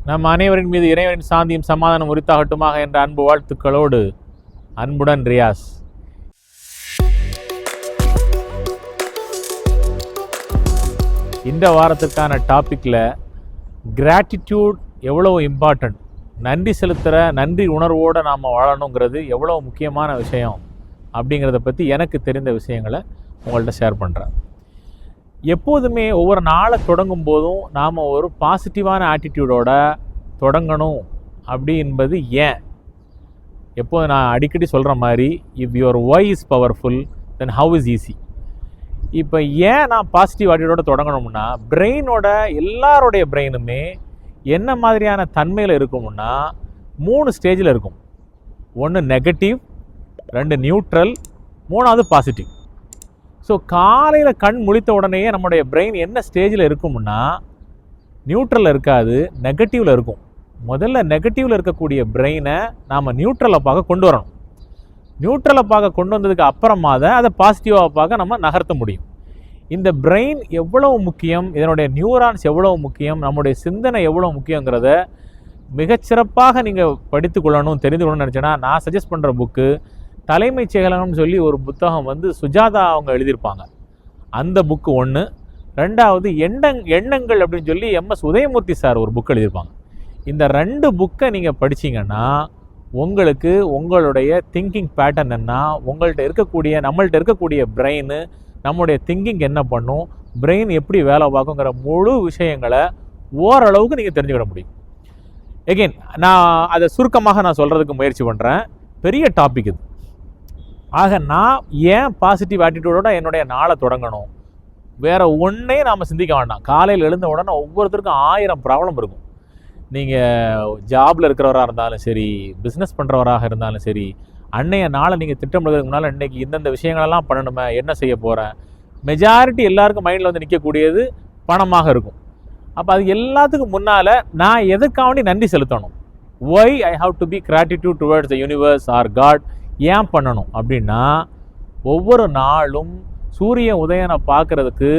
நம் அனைவரின் மீது இறைவனின் சாந்தியும் சமாதானம் உரித்தாகட்டுமாக என்ற அன்பு வாழ்த்துக்களோடு அன்புடன் ரியாஸ். இந்த வாரத்திற்கான டாப்பிக்கில் கிராட்டிடியூட் எவ்வளோ இம்பார்ட்டண்ட், நன்றி செலுத்துகிற நன்றி உணர்வோடு நாம் வாழணுங்கிறது எவ்வளோ முக்கியமான விஷயம் அப்படிங்கிறத பற்றி எனக்கு தெரிந்த விஷயங்களை உங்கள்கிட்ட ஷேர் பண்ணுறேன். எப்போதுமே ஒவ்வொரு நாளை தொடங்கும் போதும் நாம் ஒரு பாசிட்டிவான ஆட்டிடியூடோட தொடங்கணும் அப்படி என்பது ஏன்? எப்போது நான் அடிக்கடி சொல்கிற மாதிரி, if your why is powerful then how is easy. இப்போ ஏன் நான் பாசிட்டிவ் ஆட்டிடியூடோட தொடங்கணும்னா, பிரெயினோட எல்லாருடைய பிரெயினுமே என்ன மாதிரியான தன்மையில் இருக்கும்னா 3 ஸ்டேஜில் இருக்கும். 1 நெகட்டிவ், 2 நியூட்ரல், 3வது பாசிட்டிவ். ஸோ காலையில் கண் முழித்த உடனேயே நம்முடைய பிரெயின் என்ன ஸ்டேஜில் இருக்கும்னா நியூட்ரலில் இருக்காது, நெகட்டிவில் இருக்கும். முதல்ல நெகட்டிவில் இருக்கக்கூடிய பிரெயினை நாம் நியூட்ரலை பார்க்க கொண்டு வரணும். நியூட்ரலை பார்க்க கொண்டு வந்ததுக்கு அப்புறமா தான் அதை பாசிட்டிவாக பார்க்க நம்ம நகர்த்த முடியும். இந்த பிரெயின் எவ்வளவு முக்கியம், இதனுடைய நியூரான்ஸ் எவ்வளவு முக்கியம், நம்முடைய சிந்தனை எவ்வளோ முக்கியங்கிறத மிகச்சிறப்பாக நீங்கள் படித்து கொள்ளணும், தெரிந்து கொள்ளணும்னு நினச்சேன்னா நான் சஜஸ்ட் பண்ணுற புக்கு தலைமைச் செயலகம்னு சொல்லி ஒரு புத்தகம் சுஜாதா அவங்க எழுதியிருப்பாங்க. அந்த புக்கு 1. 2வது எண்ணங்கள் அப்படின்னு சொல்லி MS உதயமூர்த்தி சார் ஒரு புக் எழுதியிருப்பாங்க. இந்த 2 புக்கை நீங்கள் படிச்சிங்கன்னா உங்களுக்கு உங்களுடைய திங்கிங் பேட்டர்ன் என்ன, நம்மள்கிட்ட இருக்கக்கூடிய பிரெயின் நம்முடைய திங்கிங் என்ன பண்ணும், பிரெயின் எப்படி வேலை பார்க்குங்கிற முழு விஷயங்களை ஓரளவுக்கு நீங்கள் தெரிஞ்சுக்கிட முடியும். எகெயின் நான் அதை சுருக்கமாக நான் சொல்கிறதுக்கு முயற்சி பண்ணுறேன். பெரிய டாபிக் இது. ஆக நான் ஏன் பாசிட்டிவ் ஆட்டிடியூடோட என்னுடைய நாளை தொடங்கணும்? வேறு ஒன்றே நாம் சிந்திக்க வேண்டாம். காலையில் எழுந்த உடனே ஒவ்வொருத்தருக்கும் 1000 ப்ராப்ளம் இருக்கும். நீங்கள் ஜாபில் இருக்கிறவராக இருந்தாலும் சரி, பிஸ்னஸ் பண்ணுறவராக இருந்தாலும் சரி, அன்னைய நாளை நீங்கள் திட்டமிடுறதுக்கு முன்னால் இன்றைக்கி இந்தந்த விஷயங்களெல்லாம் பண்ணணுமே, என்ன செய்ய போகிறேன், மெஜாரிட்டி எல்லாருக்கும் மைண்டில் நிற்கக்கூடியது பணமாக இருக்கும். அப்போ அது எல்லாத்துக்கும் முன்னால் நான் எதுக்காண்டி நன்றி செலுத்தணும்? Why I have to be gratitude towards the universe or God ஏன் பண்ணணும் அப்படின்னா, ஒவ்வொரு நாளும் சூரிய உதயனை பார்க்குறதுக்கு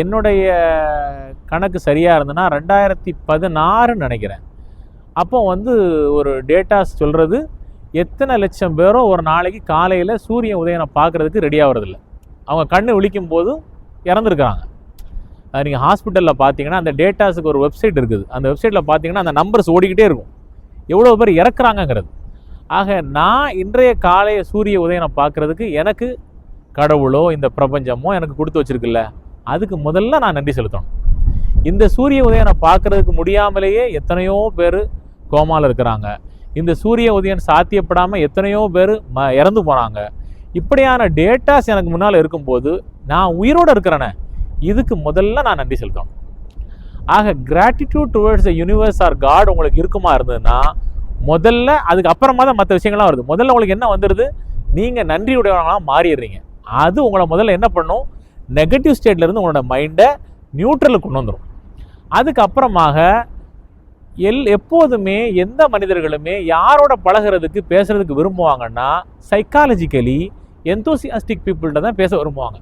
என்னுடைய கணக்கு சரியாக இருந்ததுன்னா 2016 நினைக்கிறேன். அப்போ ஒரு டேட்டாஸ் சொல்கிறது, எத்தனை லட்சம் பேரோ ஒரு நாளைக்கு காலையில் சூரிய உதயனை பார்க்குறதுக்கு ரெடி ஆகிறதில்ல. அவங்க கண்ணு விழிக்கும் போது இறந்துருக்குறாங்க. அது நீங்கள் ஹாஸ்பிட்டலில் பார்த்தீங்கன்னா அந்த டேட்டாஸுக்கு ஒரு வெப்சைட் இருக்குது. அந்த வெப்சைட்டில் பார்த்தீங்கன்னா அந்த நம்பர்ஸ் ஓடிக்கிட்டே இருக்கும், எவ்வளோ பேர் இறக்குறாங்கங்கிறது. ஆக நான் இன்றைய காலைய சூரிய உதயனை பார்க்குறதுக்கு எனக்கு கடவுளோ இந்த பிரபஞ்சமோ எனக்கு கொடுத்து வச்சிருக்குல்ல, அதுக்கு முதல்ல நான் நன்றி செலுத்தணும். இந்த சூரிய உதயனை பார்க்குறதுக்கு முடியாமலேயே எத்தனையோ பேர் கோமாவில் இருக்கிறாங்க. இந்த சூரிய உதயம் சாத்தியப்படாமல் எத்தனையோ பேர் இறந்து போகிறாங்க. இப்படியான டேட்டாஸ் எனக்கு முன்னால் இருக்கும்போது நான் உயிரோடு இருக்கிறேனே, இதுக்கு முதல்ல நான் நன்றி செலுத்தணும். ஆக gratitude towards the universe or God உங்களுக்கு இருக்குமா இருந்ததுன்னா முதல்ல, அதுக்கு அப்புறமா தான் மற்ற விஷயங்கள்லாம் வருது. முதல்ல உங்களுக்கு என்ன வந்துடுது, நீங்கள் நன்றியுடையவங்களாக மாறிடுறீங்க. அது உங்களை முதல்ல என்ன பண்ணும், நெகட்டிவ் ஸ்டேட்லேருந்து உங்களோட மைண்டை நியூட்ரலுக்கு கொண்டு வந்துடும். அதுக்கப்புறமாக எப்போதுமே எந்த மனிதர்களுமே யாரோட பழகிறதுக்கு பேசுகிறதுக்கு விரும்புவாங்கன்னா சைக்காலஜிக்கலி எந்தூசியாஸ்டிக் பீப்புள்கிட்ட தான் பேச விரும்புவாங்க.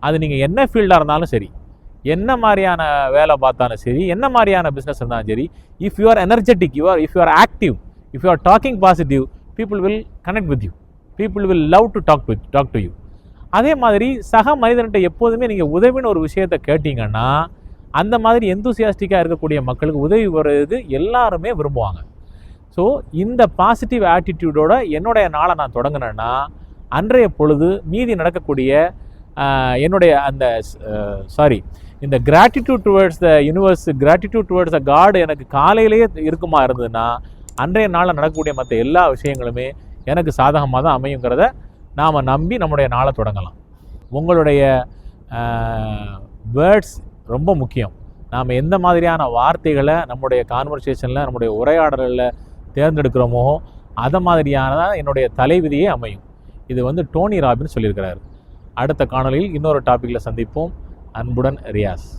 அது நீங்கள் என்ன ஃபீல்டாக இருந்தாலும் சரி, என்ன மாதிரியான வேலை பார்த்தாலும் சரி, என்ன மாதிரியான பிஸ்னஸ் இருந்தாலும் சரி, if you are energetic, if you are active, if you are talking positive, people will connect with you, people will love to talk to you. அதே மாதிரி சக மனிதன்கிட்ட எப்போதுமே நீங்கள் உதவின்னு ஒரு விஷயத்தை கேட்டிங்கன்னா அந்த மாதிரி எந்தூசியாஸ்டிக்காக இருக்கக்கூடிய மக்களுக்கு உதவி வர்றது எல்லாருமே விரும்புவாங்க. ஸோ இந்த பாசிட்டிவ் ஆட்டிடியூடோட என்னுடைய நாளை நான் தொடங்கினேன்னா அன்றைய பொழுது மீதி நடக்கக்கூடிய என்னுடைய இந்த gratitude towards the universe, gratitude towards the God எனக்கு காலையிலேயே இருக்குமா இருந்ததுன்னா அன்றைய நாளில் நடக்கக்கூடிய மற்ற எல்லா விஷயங்களுமே எனக்கு சாதகமாக தான் அமையுங்கிறத நாம் நம்பி நம்முடைய நாளை தொடங்கலாம். உங்களுடைய வேர்ட்ஸ் ரொம்ப முக்கியம். நாம் எந்த மாதிரியான வார்த்தைகளை நம்முடைய கான்வர்சேஷனில், நம்முடைய உரையாடலில் தேர்ந்தெடுக்கிறோமோ அதை மாதிரியானதான் என்னுடைய தலைவிதியே அமையும். இது டோனி ராபின்ஸ் சொல்லியிருக்கிறார். அடுத்த காணொலியில் இன்னொரு டாப்பிக்கில் சந்திப்போம். அன்புடன் ரியாஸ்.